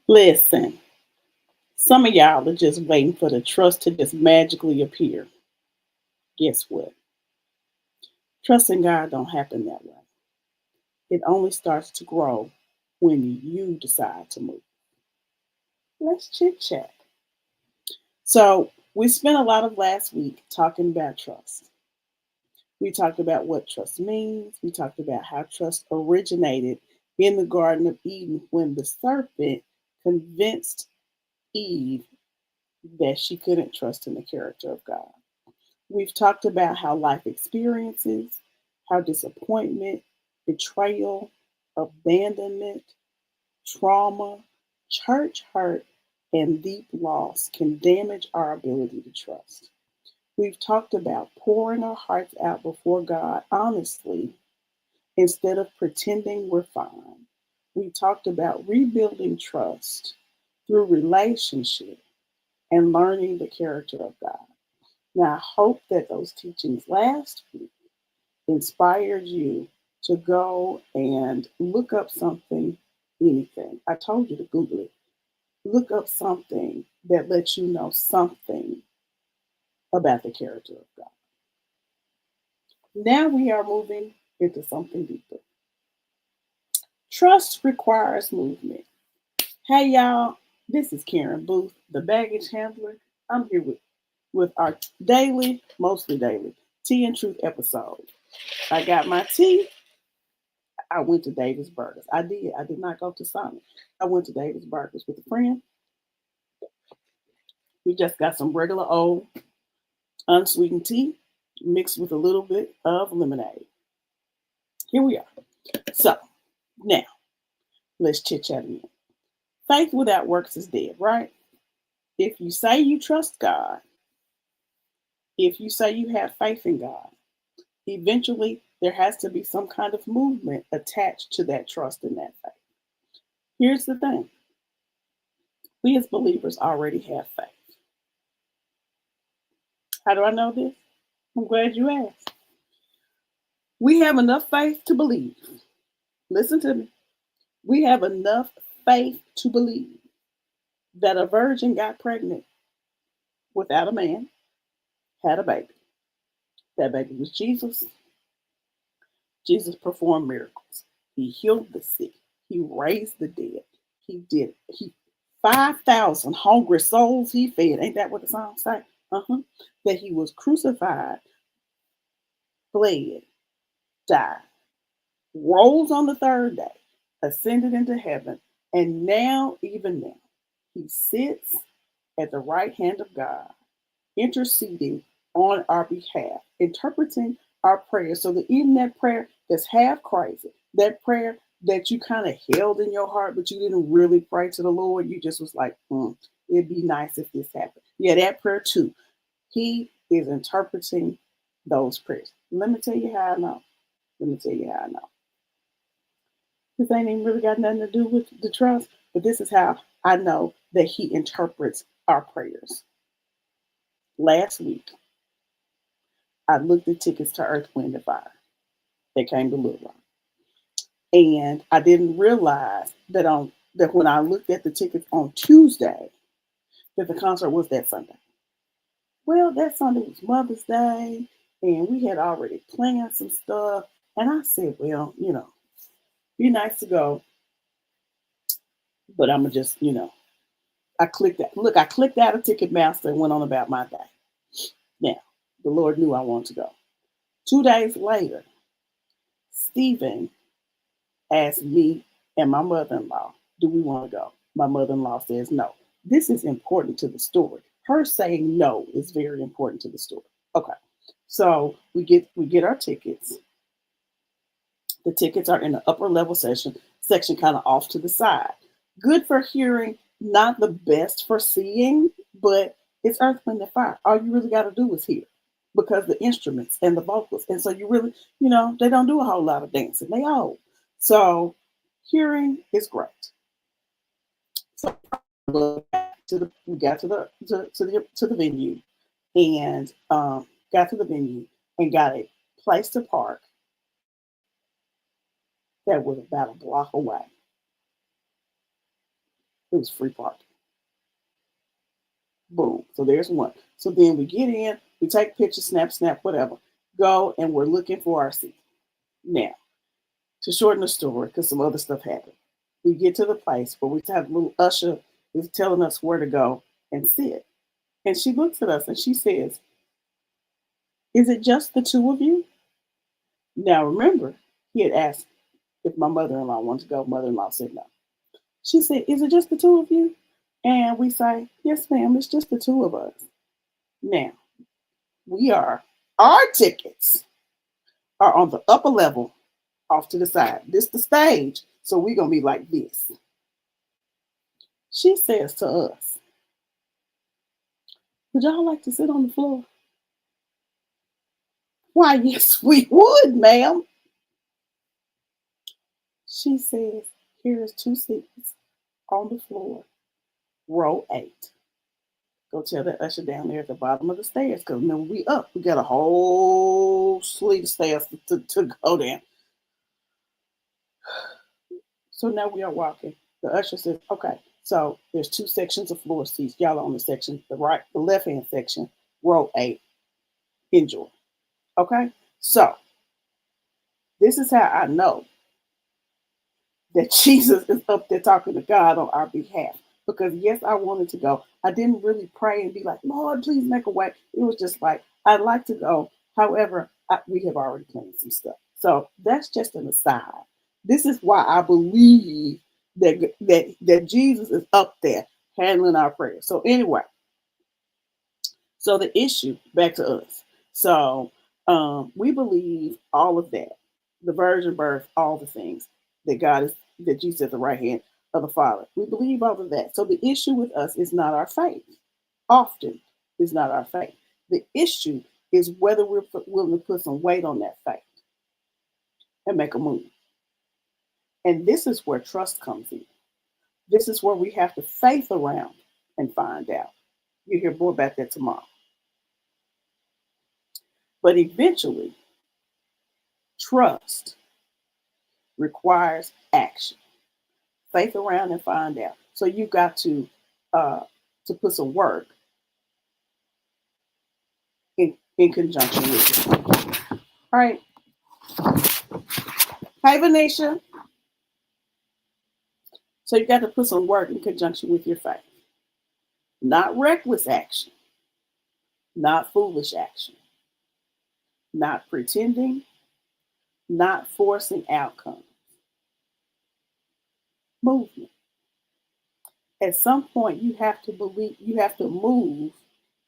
Listen, some of y'all are just waiting for the trust to just magically appear. Guess what? Trusting God don't happen that way. It only starts to grow when you decide to move. Let's chit chat. So, we spent a lot of last week talking about trust. We talked about what trust means. We talked about how trust originated in the Garden of Eden when the serpent convinced Eve that she couldn't trust in the character of God. We've talked about how life experiences, how disappointment, betrayal, abandonment, trauma, church hurt, and deep loss can damage our ability to trust. We've talked about pouring our hearts out before God honestly instead of pretending we're fine. We talked about rebuilding trust through relationship and learning the character of God. Now, I hope that those teachings last week inspired you to go and look up something, anything. I told you to Google it. Look up something that lets you know something about the character of God. Now we are moving into something deeper. Trust requires movement. Hey y'all, this is Karen Booth, the baggage handler. I'm here with our daily, mostly daily, tea and truth episode. I got my tea. I went to Davis Burgers. I did. I did not go to Sonic. I went to Davis Burgers with a friend. We just got some regular old unsweetened tea mixed with a little bit of lemonade. Here we are. So now let's chit chat again. Faith without works is dead, right? If you say you trust God, if you say you have faith in God, eventually there has to be some kind of movement attached to that trust and that faith. Here's the thing, we as believers already have faith. How do I know this? I'm glad you asked. We have enough faith to believe. Listen to me. We have enough faith to believe that a virgin got pregnant without a man, had a baby. That baby was Jesus. Jesus performed miracles. He healed the sick. He raised the dead. He 5,000 hungry souls he fed. Ain't that what the song say? Uh-huh. That he was crucified, bled, died, rose on the third day, ascended into heaven, and now, even now, he sits at the right hand of God, interceding on our behalf, interpreting our prayers. So that even that prayer that's half crazy, that prayer that you kind of held in your heart, but you didn't really pray to the Lord, you just was like, it'd be nice if this happened. Yeah, that prayer too. He is interpreting those prayers. Let me tell you how I know. Let me tell you how I know. This ain't even really got nothing to do with the trust, but this is how I know that he interprets our prayers. Last week, I looked at tickets to Earth, Wind, and Fire. They came to Little Rock. And I didn't realize that when I looked at the tickets on Tuesday, that the concert was that Sunday. Well, that Sunday was Mother's Day, and we had already planned some stuff. And I said, well, be nice to go, but I'm gonna just, I clicked that. Look, I clicked out of Ticketmaster and went on about my day. Now, the Lord knew I wanted to go. 2 days later, Stephen asked me and my mother-in-law, do we want to go? My mother-in-law says no. This is important to the story. Her saying no is very important to the story. Okay. So we get our tickets. The tickets are in the upper level section kind of off to the side. Good for hearing, not the best for seeing, but it's Earth, Wind, and Fire. All you really got to do is hear because the instruments and the vocals. And so you really, they don't do a whole lot of dancing. They old. So hearing is great. So we got to the venue and got to the venue and got a place to park that was about a block away. It was free parking. Boom. So there's one. So then we get in, we take pictures, snap, whatever. Go and we're looking for our seat. Now, to shorten the story, because some other stuff happened, we get to the place where we have a little usher is telling us where to go and sit. And she looks at us and she says, "Is it just the two of you?" Now remember, he had asked if my mother-in-law wanted to go. Mother-in-law said no. She said, "Is it just the two of you?" And we say, "Yes, ma'am, it's just the two of us." Now, our tickets are on the upper level off to the side. This the stage, so we're going to be like this. She says to us, "Would y'all like to sit on the floor?" "Why, yes, we would, ma'am." She says, "Here's two seats on the floor, row 8. Go tell that usher down there at the bottom of the stairs, because when we up, we got a whole suite of stairs to go down." So now we are walking. The usher says, "Okay, so there's two sections of floor seats. Y'all are on the section, the left hand section, row 8. Enjoy." Okay, so this is how I know that Jesus is up there talking to God on our behalf. Because yes, I wanted to go. I didn't really pray and be like, "Lord, please make a way." It was just like, I'd like to go. However, we have already planned some stuff. So that's just an aside. This is why I believe that Jesus is up there handling our prayers. So anyway, so the issue, back to us. So we believe all of that, the virgin birth, all the things that Jesus at the right hand of the Father. We believe all of that. So the issue with us is not our faith. Often is not our faith. The issue is whether we're willing to put some weight on that faith and make a move. And this is where trust comes in. This is where we have to faith around and find out. You'll hear more about that tomorrow. But eventually, trust requires action. Faith around and find out. So you got to put some work in conjunction with it. All right. Hey, Venetia. So you got to put some work in conjunction with your faith. Not reckless action. Not foolish action. Not pretending. Not forcing outcomes. Movement. At some point, you have to move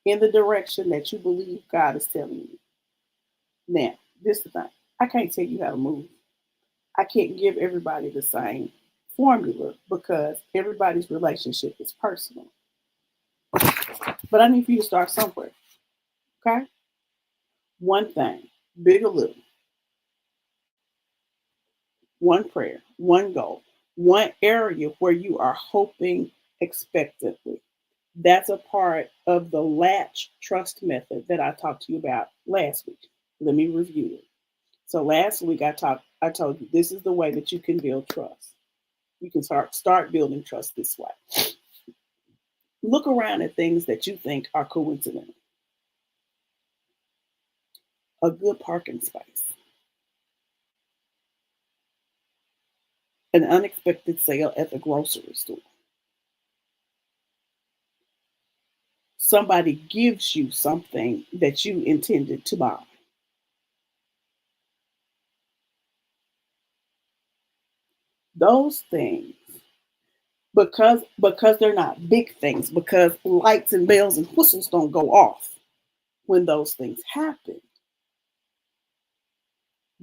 in the direction that you believe God is telling you. Now, this is the thing. I can't tell you how to move. I can't give everybody the same formula because everybody's relationship is personal. But I need for you to start somewhere. Okay? One thing, big or little. One prayer, one goal, one area where you are hoping expectantly. That's a part of the latch trust method that I talked to you about last week. Let me review it. So last week I told you this is the way that you can build trust. You can start building trust this way. Look around at things that you think are coincidental. A good parking space, an unexpected sale at the grocery store. Somebody gives you something that you intended to buy. Those things, because they're not big things, because lights and bells and whistles don't go off when those things happen,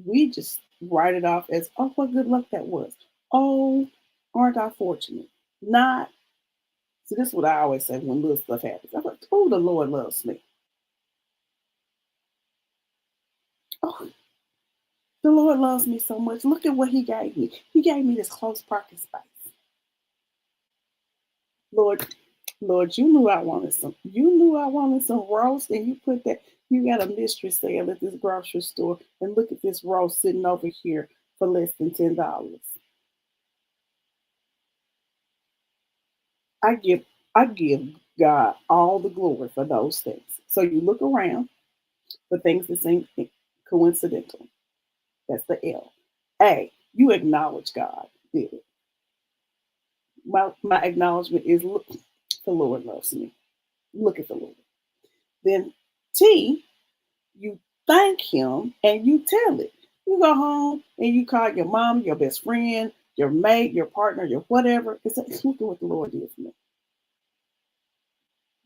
we just write it off as, "Oh, what good luck that was. Oh, aren't I fortunate?" Not, so this is what I always say when little stuff happens. I'm like, "Oh, the Lord loves me. Oh, the Lord loves me so much. Look at what he gave me. He gave me this close parking space. Lord, Lord, you knew I wanted some roast, and you got a mystery sale at this grocery store, and look at this roast sitting over here for less than $10. I give I give God all the glory for those things. So you look around for things that seem coincidental. That's the L. A, you acknowledge God did it. My acknowledgement is, look, the Lord loves me. Look at the Lord. Then T, you thank him and you tell it. You go home and you call your mom, your best friend, your mate, your partner, your whatever. It's like, look at what the Lord did for me.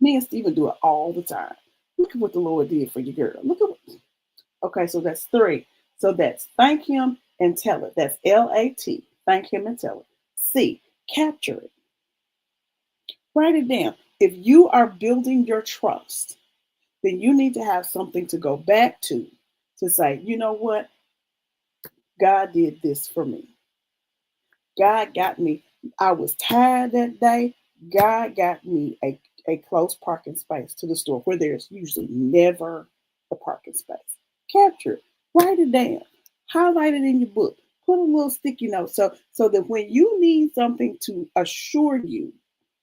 Me and Stephen do it all the time. Look at what the Lord did for you, girl. Look at what. Okay, so that's three. So that's thank him and tell it. That's LAT. Thank him and tell it. C, capture it. Write it down. If you are building your trust, then you need to have something to go back to say, you know what? God did this for me. God got me. I was tired that day. God got me a close parking space to the store where there's usually never a parking space. Capture it. Write it down. Highlight it in your book. Put a little sticky note so that when you need something to assure you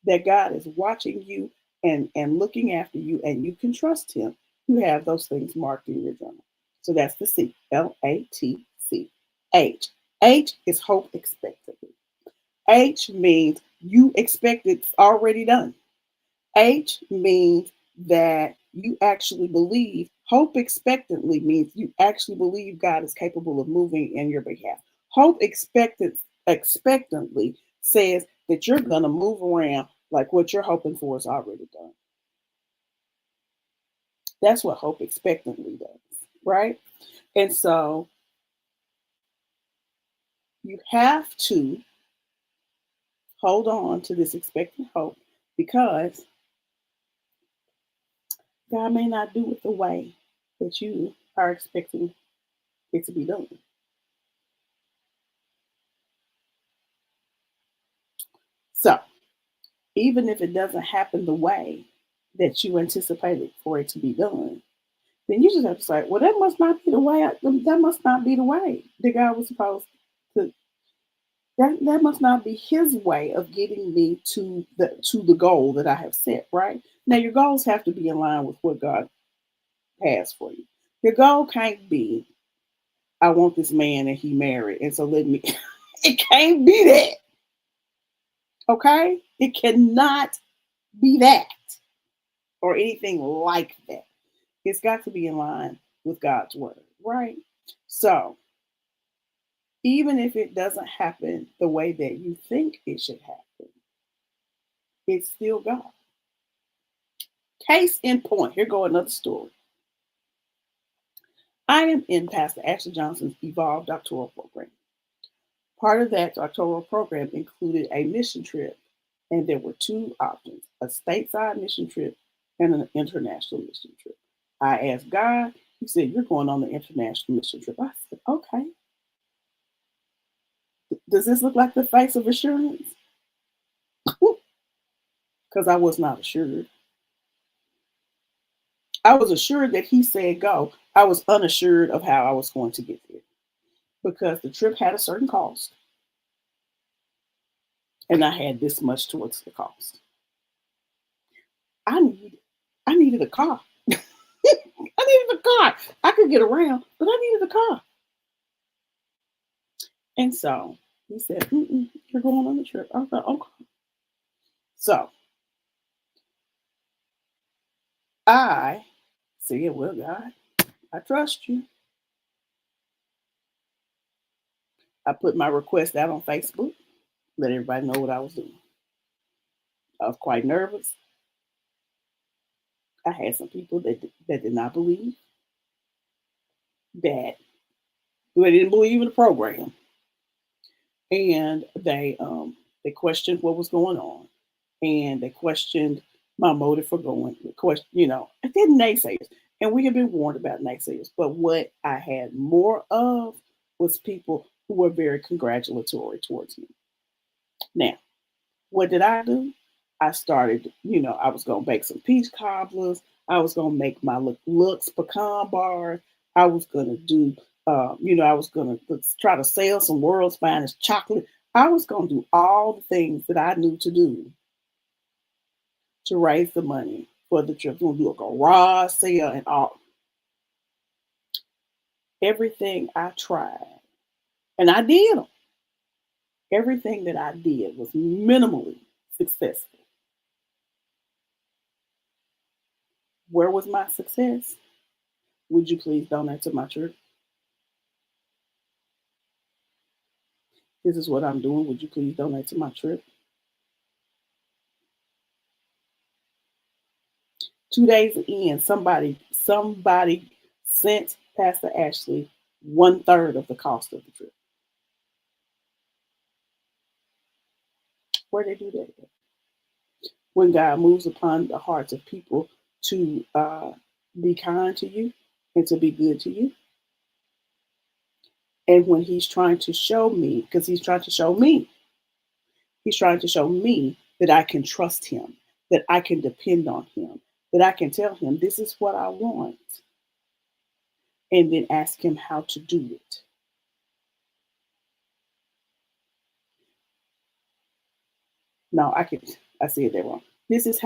that God is watching you and looking after you and you can trust him, you have those things marked in your journal. So that's the C, LATC. H. H is hope expectantly. H means you expect it's already done. H means that you actually believe. Hope expectantly means you actually believe God is capable of moving in your behalf. Hope expectantly says that you're going to move around like what you're hoping for is already done. That's what hope expectantly does, right? And so you have to hold on to this expectant hope because God may not do it the way that you are expecting it to be done. So, even if it doesn't happen the way that you anticipated for it to be done, then you just have to say, well, that must not be the way. That must not be the way that God was supposed to. That must not be His way of getting me to the goal that I have set. Right now, your goals have to be in line with what God has for you. Your goal can't be, I want this man and he married, and so let me. It can't be that. Okay, it cannot be that or anything like that. It's got to be in line with God's word, right? So, even if it doesn't happen the way that you think it should happen, it's still God. Case in point, here go another story. I am in Pastor Ashley Johnson's Evolve Doctoral Program. Part of that doctoral program included a mission trip, and there were two options: a stateside mission trip and an international mission trip. I asked God, He said, you're going on the international mission trip. I said, okay. Does this look like the face of assurance? Because I was not assured. I was assured that He said go. I was unassured of how I was going to get there because the trip had a certain cost, and I had this much towards the cost. I needed, I needed a car. I needed a car. I could get around, but I needed a car. And so He said, you're going on the trip. I thought, okay. So I said, well, God, I trust you. I put my request out on Facebook, let everybody know what I was doing. I was quite nervous. I had some people that did not believe, that they didn't believe in the program, and they questioned what was going on, and they questioned my motive for going. Question, I did naysayers, and we have been warned about naysayers. But what I had more of was people who were very congratulatory towards me. Now, what did I do? I started, I was going to bake some peach cobblers. I was going to make my looks pecan bars. I was going to do, I was going to try to sell some world's finest chocolate. I was going to do all the things that I knew to do to raise the money for the trip. We'll do a garage sale and all. Everything I tried, and I did them. Everything that I did was minimally successful. Where was my success? Would you please donate to my church? This is what I'm doing. Would you please donate to my trip? 2 days in, somebody sent Pastor Ashley 1/3 of the cost of the trip. Where they do that? When God moves upon the hearts of people to be kind to you and to be good to you, and when He's trying to show me, because He's trying to show me, He's trying to show me that I can trust Him, that I can depend on Him, that I can tell Him this is what I want, and then ask Him how to do it. No, I said that wrong. This is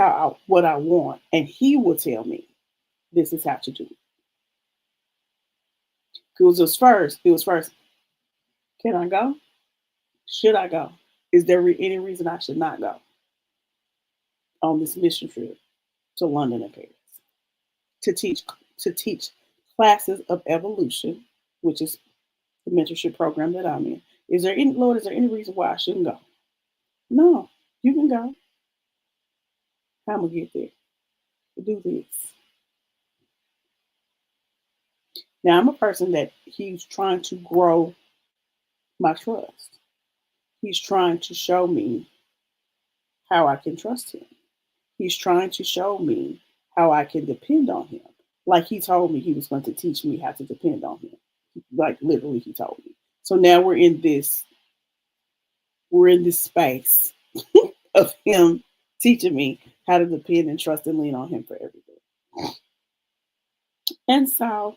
what I want, and He will tell me this is how to do it. It was first. Can I go? Should I go? Is there any reason I should not go on this mission trip to London and Paris to teach to teach classes of evolution, which is the mentorship program that I'm in? Is there any reason why I shouldn't go? No, you can go. How am I gonna get there? Do this. Now I'm a person that He's trying to grow my trust. He's trying to show me how I can trust Him. He's trying to show me how I can depend on Him. Like He told me He was going to teach me how to depend on Him. Like literally He told me. So now we're in this space of Him teaching me how to depend and trust and lean on Him for everything. And so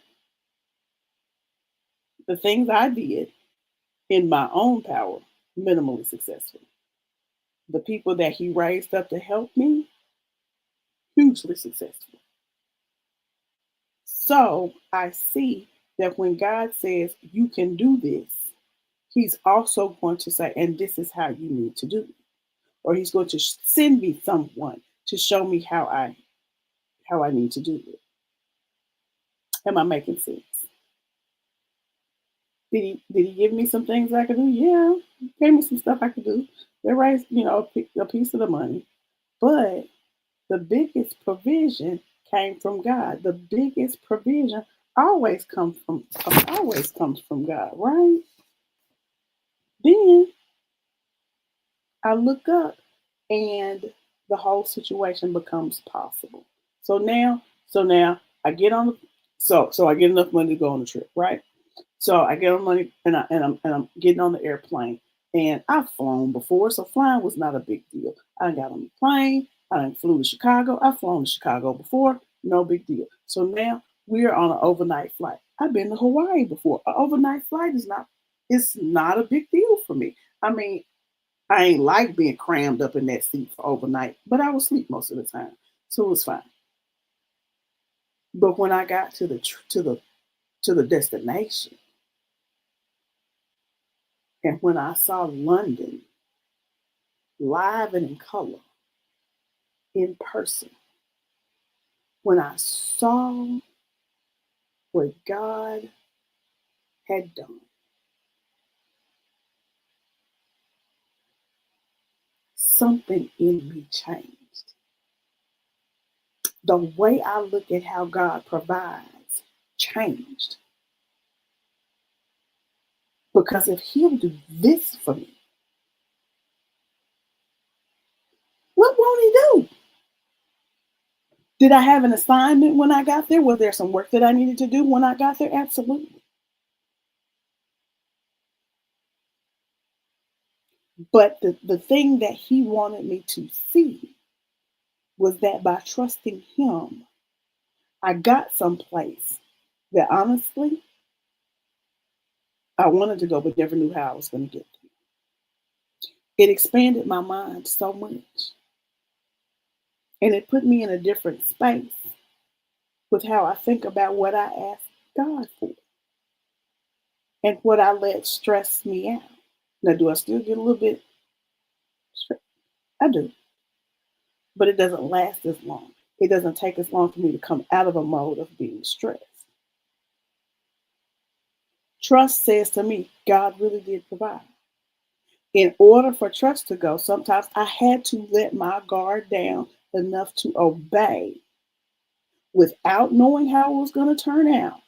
the things I did in my own power, minimally successful. The people that He raised up to help me, hugely successful. So I see that when God says you can do this, He's also going to say, and this is how you need to do it. Or He's going to send me someone to show me how I need to do it. Am I making sense? Did he give me some things I could do? Yeah, he gave me some stuff I could do. They raised, a piece of the money. But the biggest provision came from God. The biggest provision always comes from God, right? Then I look up and the whole situation becomes possible. So now I get on the so I get enough money to go on the trip, right? So I get on money and I'm getting on the airplane. And I've flown before, so flying was not a big deal. I got on the plane, I flew to Chicago. I've flown to Chicago before, no big deal. So now we're on an overnight flight. I've been to Hawaii before. An overnight flight it's not a big deal for me. I mean, I ain't like being crammed up in that seat for overnight, but I was asleep most of the time, so it was fine. But when I got to the destination, and when I saw London live and in color, in person, when I saw what God had done, something in me changed. The way I look at how God provides changed. Because if He'll do this for me, what won't He do? Did I have an assignment when I got there? Was there some work that I needed to do when I got there? Absolutely. But the thing that He wanted me to see was that by trusting Him, I got someplace that honestly I wanted to go, but never knew how I was going to get there. It expanded my mind so much. And it put me in a different space with how I think about what I ask God for and what I let stress me out. Now, do I still get a little bit stressed? I do, but it doesn't last as long. It doesn't take as long for me to come out of a mode of being stressed. Trust says to me, God really did provide. In order for trust to go, sometimes I had to let my guard down enough to obey without knowing how it was going to turn out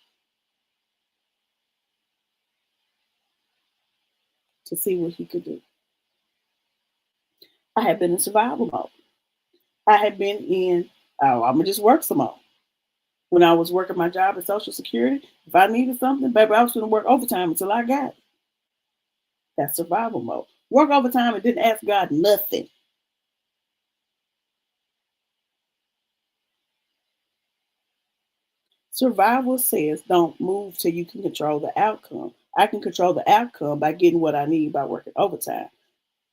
to see what he could do. I had been in survival mode. I had been in, oh, I'm going to just work some more. When I was working my job at Social Security, if I needed something, baby, I was going to work overtime until I got it. That's survival mode. Work overtime and didn't ask God nothing. Survival says don't move till you can control the outcome. I can control the outcome by getting what I need by working overtime.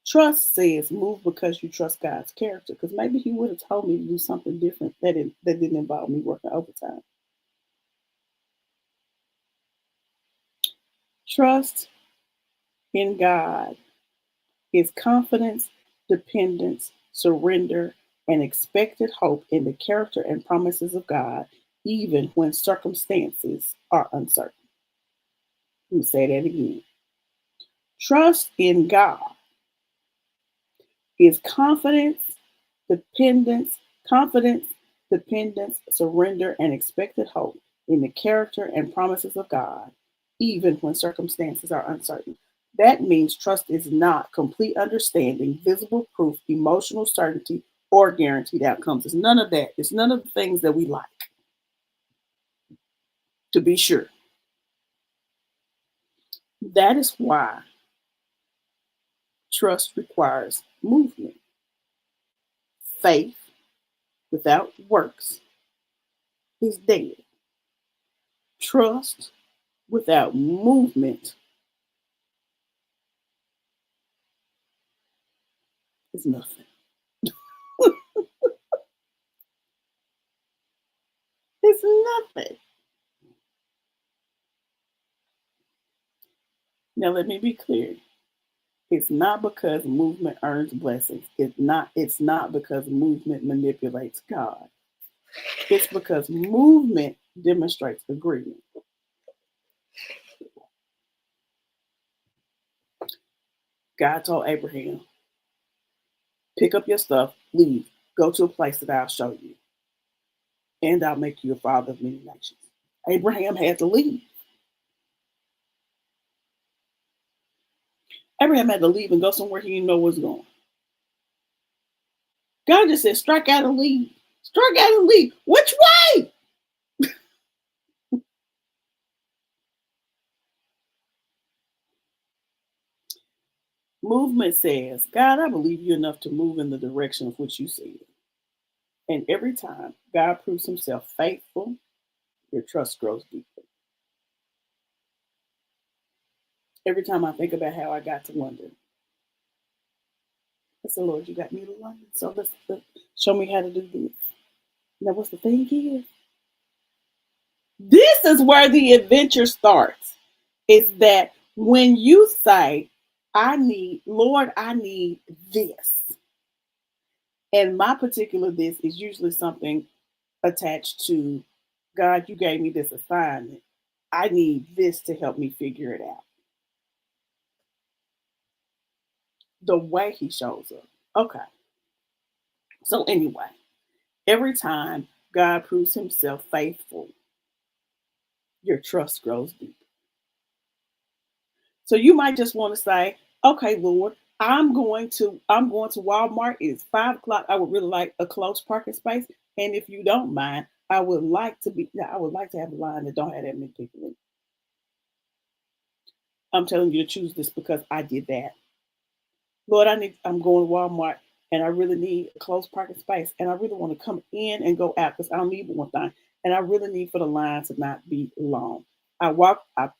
Trust says move because you trust God's character. Because maybe He would have told me to do something different that didn't involve me working overtime. Trust in God is confidence, dependence, surrender, and expected hope in the character and promises of God, even when circumstances are uncertain. Let me say that again. Trust in God is dependence, confidence, dependence, surrender, and expected hope in the character and promises of God, even when circumstances are uncertain. That means trust is not complete understanding, visible proof, emotional certainty, or guaranteed outcomes. It's none of that. It's none of the things that we like, to be sure. That is why trust requires movement. Faith without works is dead. Trust without movement is nothing. It's nothing. Now let me be clear. It's not because movement earns blessings. It's not because movement manipulates God. It's because movement demonstrates agreement. God told Abraham, pick up your stuff, leave, go to a place that I'll show you, and I'll make you a father of many nations. Abraham had to leave. Abraham had to leave and go somewhere he didn't know was going. God just said, strike out and leave. Strike out and leave. Which way? Movement says, God, I believe you enough to move in the direction of which you see it. And every time God proves himself faithful, your trust grows deeper. Every time I think about how I got to London, I said, Lord, you got me to London. So let's show me how to do this. Now, what's the thing is? This is where the adventure starts. Is that when you say, Lord, I need this. And my particular this is usually something attached to God, you gave me this assignment. I need this to help me figure it out. The way he shows up. Okay. So, anyway, every time God proves himself faithful, your trust grows deep. So you might just want to say, okay, Lord, I'm going to Walmart. It's 5 o'clock. I would really like a close parking space. And if you don't mind, I would like to have a line that don't have that many people in it. I'm telling you to choose this because I did that. Lord, I'm going to Walmart and I really need a close parking space. And I really want to come in and go out because I don't need one thing. And I really need for the line to not be long. I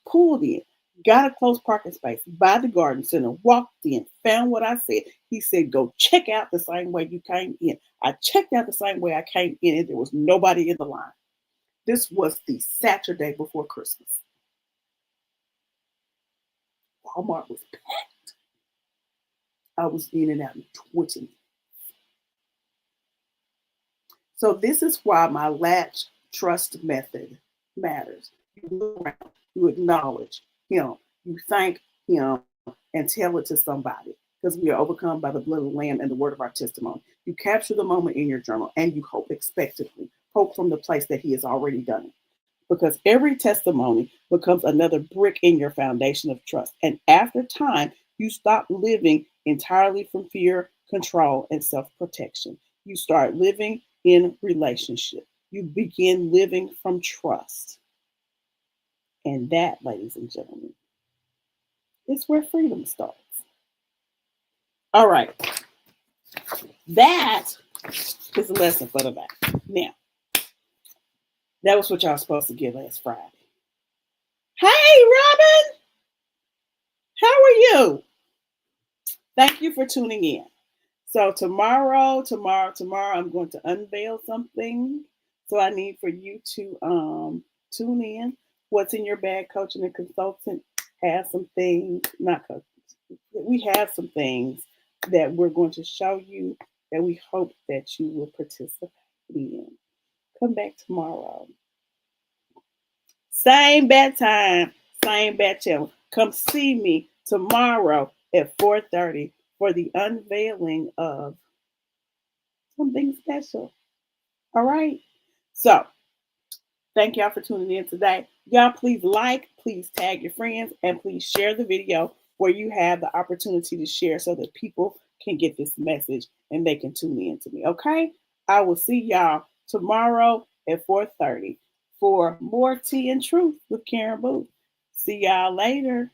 pulled in. got a close parking space by the garden center, walked in, found what I said. He said, go check out the same way you came in. I checked out the same way I came in, and there was nobody in the line. This was the Saturday before Christmas. Walmart was packed. I was in and out in 20. So this is why my latch trust method matters. You look around, you acknowledge him, you thank him, and tell it to somebody, because we are overcome by the blood of the Lamb and the word of our testimony. You capture the moment in your journal, and you hope expectantly. Hope from the place that he has already done it. Because every testimony becomes another brick in your foundation of trust. And after time, you stop living entirely from fear, control, and self-protection. You start living in relationship. You begin living from trust. And that, ladies and gentlemen, is where freedom starts. All right. That is a lesson for the day. Now, that was what y'all supposed to get last Friday. Hey, Robin! How are you? Thank you for tuning in. So tomorrow, I'm going to unveil something. So I need for you to tune in. What's in your bag, coaching and consultant, has some things, not coaching. We have some things that we're going to show you that we hope that you will participate in. Come back tomorrow. Same bad time, same bad channel. Come see me tomorrow at 4:30 for the unveiling of something special. All right. So thank y'all for tuning in today. Y'all please like, please tag your friends, and please share the video where you have the opportunity to share so that people can get this message and they can tune in to me. Okay. I will see y'all tomorrow at 4:30 for more Tea and Truth with Karen Booth. See y'all later.